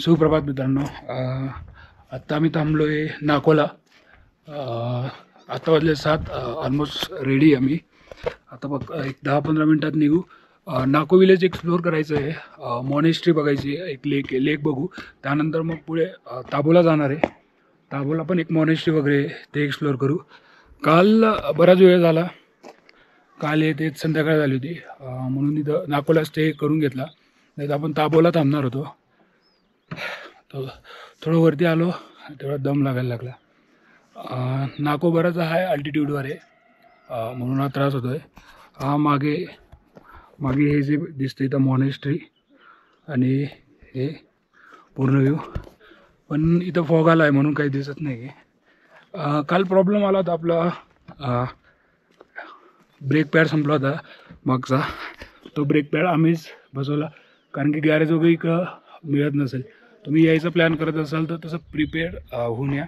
सुप्रभात मित्रांनो. आत्ता आम्ही थांबलो आहे नाकोला. आता वाजले 7. ऑलमोस्ट रेडी आम्ही. आता बघ एक 10-15 मिनटात निघू. नाको विलेज एक्सप्लोअर करायचं आहे. मॉनेस्ट्री बघायची आहे. एक लेक बघू. त्यानंतर मग पुढे ताबोला जाणार आहे. ताबोला पण एक मॉनेस्ट्री वगैरे ते एक्सप्लोअर करू. काल बराच वेळ झाला. काल येते संध्याकाळ झाली होती म्हणून इथं नाकोला स्टे करून घेतला. नाही तर आपण ताबोला थांबणार होतो. तो थोडं वरती आलो तेवढा दम लागायला लागला. नाको बराच आहे अल्टिट्यूडवर आहे म्हणून हा त्रास होतो आहे. हा मागे हे जे दिसतं इथं मॉनेस्ट्री आणि हे पूर्ण व्ह्यू. पण इथं फॉग आला आहे म्हणून काही दिसत नाही आहे. काल प्रॉब्लेम आला होता आपला ब्रेक पॅड संपला होता मागचा. तो ब्रेक पॅड आम्हीच बसवला कारण की गॅरेज वगैरे इकडं मिळत नसेल. तुम्ही यायचं प्लॅन करत असाल तर तसं प्रिपेअर होऊन या.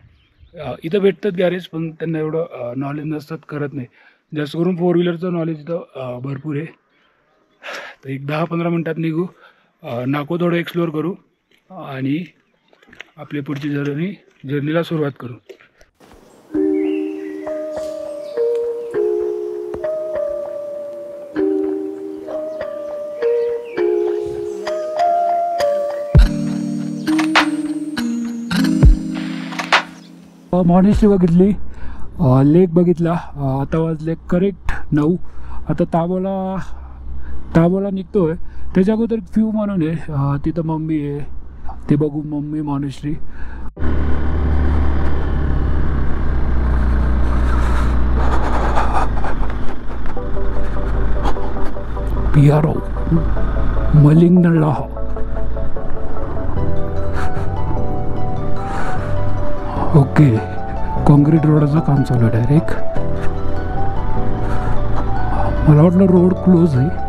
इथं भेटतात गॅरेज पण त्यांना एवढं नॉलेज नसतात, करत नाही. जास्त करून 4 व्हीलरचं नॉलेज इथं भरपूर आहे. तर एक 10-15 मिनटात निघू. नाको थोडं एक्सप्लोअर करू आणि आपली पुढची जर्नीला सुरुवात करू. मॉनेस्ट्री बघितली, लेक बघितला. आता वाजले करेक्ट 9. आता ताबोला निघतो आहे. त्याच्या अगोदर फ्यू म्हणून आहे तिथं मम्मी आहे, ते बघू. मम्मी मॉनेस्ट्री पियारो मलिंगनला. ओके, कॉन्क्रीट रोडाचं काम चालू आहे डायरेक्ट. मला वाटलं रोड क्लोज आहे.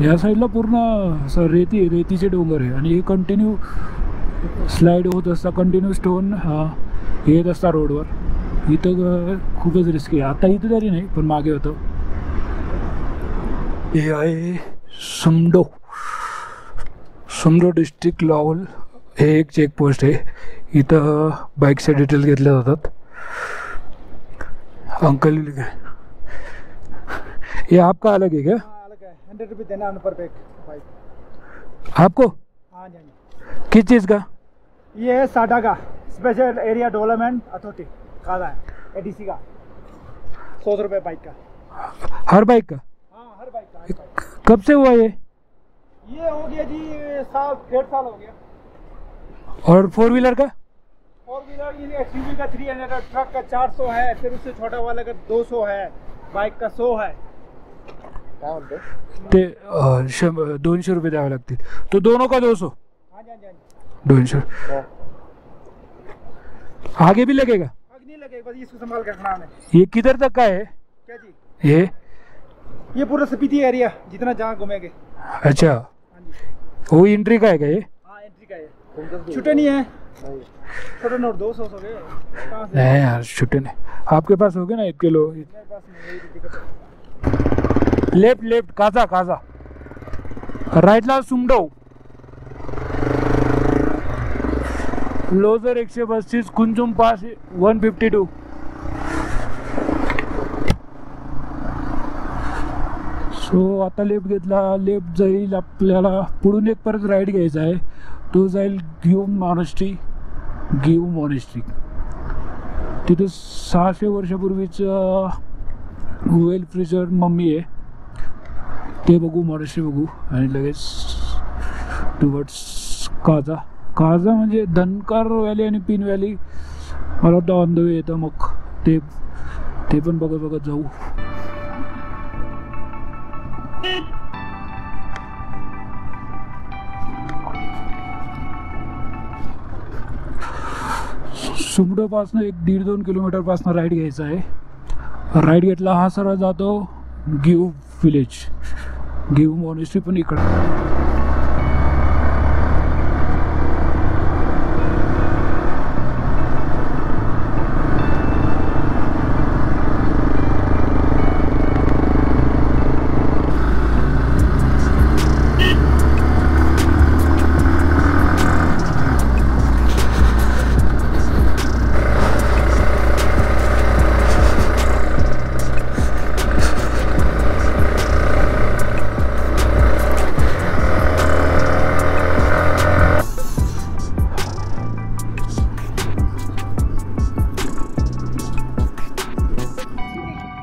या साईडला पूर्ण असं रेतीचे डोंगर आहे आणि हे कंटिन्यू स्लाईड होत असता, कंटिन्यू स्टोन येत असता रोडवर. इथं खूपच रिस्की आहे. आता इथं तरी नाही पण मागे होतं. हे आहे सुमडो डिस्ट्रिक्ट लॉवल. हे एक चेकपोस्ट आहे. इथं बाईकचे डिटेल्स घेतले जातात. अंकल ये आपका अलग है क्या? 100 रुपये देना पर बैग बाइक आपको? हाँ जी। किस चीज़ का? ये है साडा का स्पेशल एरिया डेवलपमेंट अथॉरिटी काला है, एडीसी का 100 रुपये बाइक का। हर बाइक का? हाँ हर बाइक का। कब से हुआ ये हो गया जी 1.5 साल हो गया। और 4 व्हीलर का? 4 व्हीलर ये एक्सयूवी का 300, ट्रक का 400 है, फिर उससे छोटा वाला का 200 है, बाइक का 100 है। ते 200 रुपये द्यावे लागतील. तो दोनों का 200? हाँ जी 200. आगे भी लगेगा? आगे नहीं लगेगा, बस इसको संभाल के रखना है. ये किधर तक का है? क्या जी? ये पूरा स्पीति एरिया जितना जहाँ घूमेंगे. अच्छा, वो एंट्री का है क्या ये? हाँ एंट्री का है. छुट्टे नहीं है, छोटे नोट 200 हो गए. नहीं यार छुट्टे नहीं. आपके पास हो गए ना 1 किलो? मेरे पास नहीं, दिक्कत है. लेफ्ट काजा राईटला सुमडो. लोजर 132, कुंजुम पास 152. सो आता लेफ्ट घेतला. लेफ्ट जाईल आपल्याला पुढून एक परत राईट घ्यायचा आहे. तो जाईल गिव मॉनेस्ट्री. तिथे 600 वर्षापूर्वीच वेल फ्रीजर मम्मी आहे, ते बघू. मॉनेस्ट्री बघू आणि लगेच टुवर्ड्स काजा म्हणजे धनकर व्हॅली आणि पिन व्हॅली मला वाटतं ऑन द वे येतं. मग ते पण बघत जाऊ. सुमडोपासनं 1-1.5-2 किलोमीटरपासनं राईड घ्यायचा आहे. राईड घेतला हा सरळ जातो गिव विलेज. गिव मॉनेस्ट्री पण इकडं.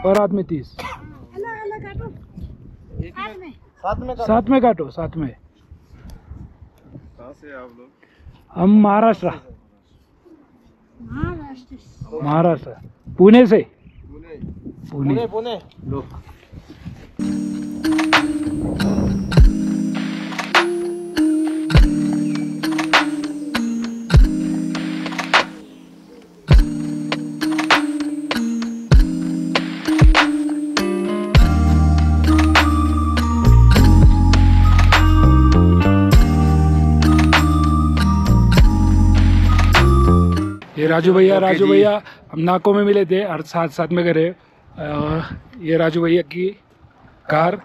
और आदमी 30 साथ में काटो साथ में. कहाँ से आप लोग? हम महाराष्ट्र पुणे से. पुणे. ये राजू भैया हम नाकों में मिले थे और साथ में गए. ये राजू भैया की कार.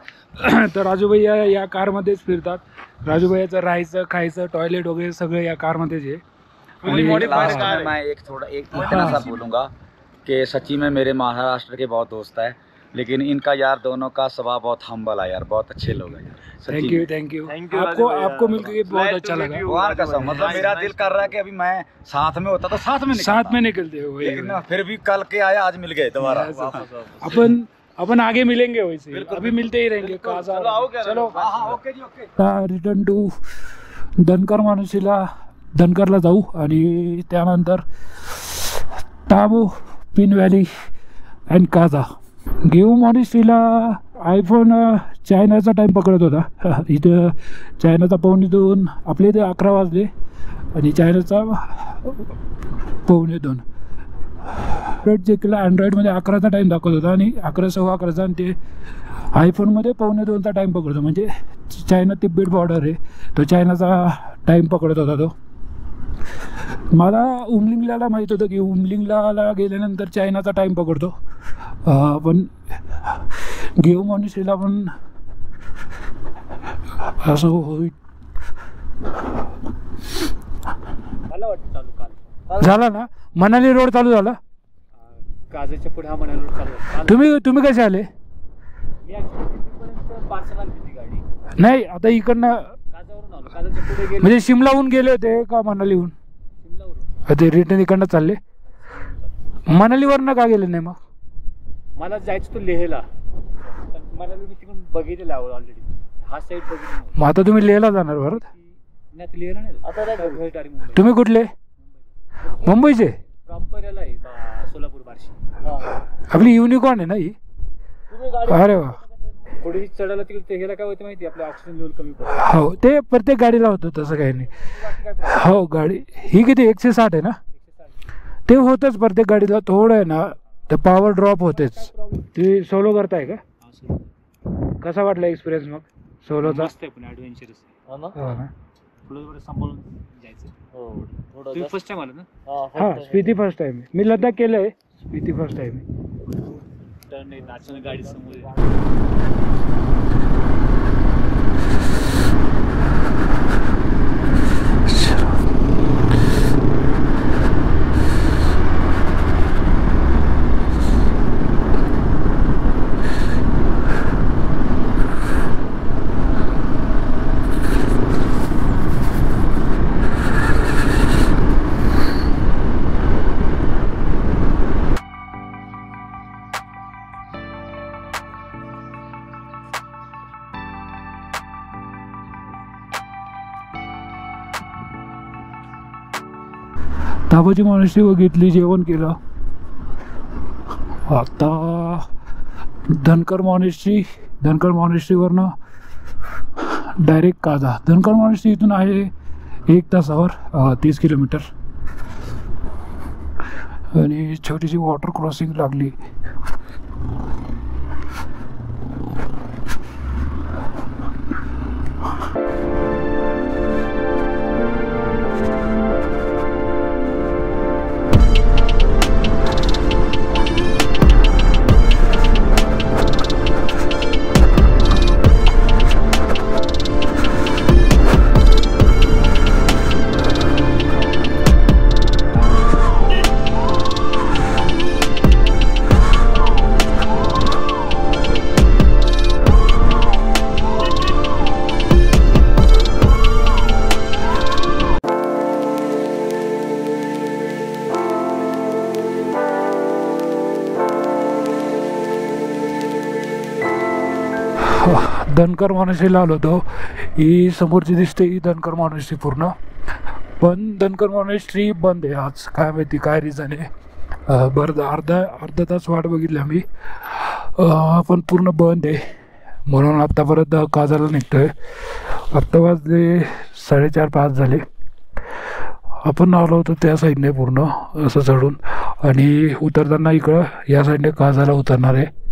तर राजू भैया या कारमध्येच फिरतात. राजू भैयाचं राहायचं खायचं टॉयलेट वगैरे सगळं या कारमध्येच आहे. लास्ट में मैं एक इतना सा बोलूँगा कि सच्ची में मेरे महाराष्ट्र के बहुत दोस्त है, लेकिन इनका यार दोनों का स्वभाव बहुत हम्बल है यार, बहुत अच्छे लोग हैं यार. Thank you. आपको मिलकर बहुत अच्छा लगा. भगवान कसम, मतलब मेरा दिल कर रहा है कि अभी मैं साथ में होता तो साथ में निकलते हो. लेकिन फिर भी कल के आया, आज मिल गए दोबारा. अपन आगे मिलेंगे वैसे, अभी मिलते ही रहेंगे. चलो okay ji okay. Return to Dhankar मॉनेस्ट्रीला, धनकरला जाऊ आणि त्यानंतर टाबू, पिन व्हॅली अँड काझा. गिव मॉनेस्ट्रीला आयफोन चायनाचा टाईम पकडत होता. इथं चायनाचा 1:45, आपल्या इथे 11 वाजले आणि चायनाचा 1:45. अँड्रॉइड चेक केला, अँड्रॉइडमध्ये 11चा टाईम दाखवत होता आणि 11, 11:15 आणि ते आयफोनमध्ये 1:45चा टाईम पकडतो. म्हणजे चायना तिब्बेट बॉर्डर आहे, तो चायनाचा टाईम पकडत होता तो. मला उमलिंगला माहीत होतं की उमलिंगला गेल्यानंतर चायनाचा टाईम पकडतो. पण गिव मॉनेस्ट्रीला पण असं होईल. मला वाटतं चालू काल झाला ना. मनाली रोड चालू झाला. काजच्या पुढे हा मनाली रोड चालू आहे. तुम्ही कसे आले? मी ॲक्च्युली पार्सल आली होती गाडी. नाही, आता इकडनं काजावरून आलो. काजाच्या पुढे गेलो. म्हणजे शिमलाहून गेले होते का मनालीहून? शिमलावरून. ते रिटर्न इकडनं चालले. मनालीवरनं का गेले नाही मग? मला जायचं होतं लेहला, पण मनाली मी तिकडून बघितलेलं आहे ऑलरेडी. हा साईड बघितलं. मग आता तुम्ही लेहला जाणार बरं? नाही ते लेहला नाही. आता मुंबई. तुम्ही कुठले? मुंबईचे? प्रॉपर याला आहे सोलापूर बार्शी. आपली युनिकॉर्न आहे ना ही? अरे वा. थोडी चढायला तिकडे ते गेला काय होतं माहिती, आपलं ऑक्सिजन लेवल कमी पडतं. हो, ते प्रत्येक गाडीला होतं, तसं काही नाही. हो, गाडी ही किती 160 आहे ना? ते होतंच प्रत्येक गाडीला. थोडं आहे ना ते पॉवर ड्रॉप होतेच. ते सोलो करताय का? कसा वाटला एक्सपिरियन्स मग सोलोचा? मस्त आहे, पण ॲडव्हेंचरस आहे. हो ना. थोडं सांभाळून जायचं. तुम्ही फर्स्ट टाइम आला ना? हां, स्पिती फर्स्ट टाइम आहे. मी लद्दाख केलं आहे, स्पिती फर्स्ट टाइम आहे. टर्न आहे, अचानक गाडी समोर. ताबोची मॉनेस्ट्री बघितली, जेवण केलं. आता धनकर मॉनेस्ट्रीवरनं डायरेक्ट काझा. धनकर मॉनेस्ट्री इथून आहे 1 तासावर 30 किलोमीटर. आणि छोटीशी वॉटर क्रॉसिंग लागली. धनकर मोनास्ट्रीला आलो होतो. ही समोरची दिसते ही धनकर मोनास्ट्री पूर्ण, पण धनकर मोनास्ट्री बंद आहे आज. काय माहिती काय रिझन आहे. बरं अर्धा तास वाट बघितली आम्ही, पण पूर्ण बंद आहे. म्हणून आत्ता परत काजाला निघतोय. आत्ता वाजले 4:30-5 झाले. आपण आलो होतो त्या साईडने पूर्ण असं चढून, आणि उतरताना इकडं या साईडने काजाला उतरणार आहे.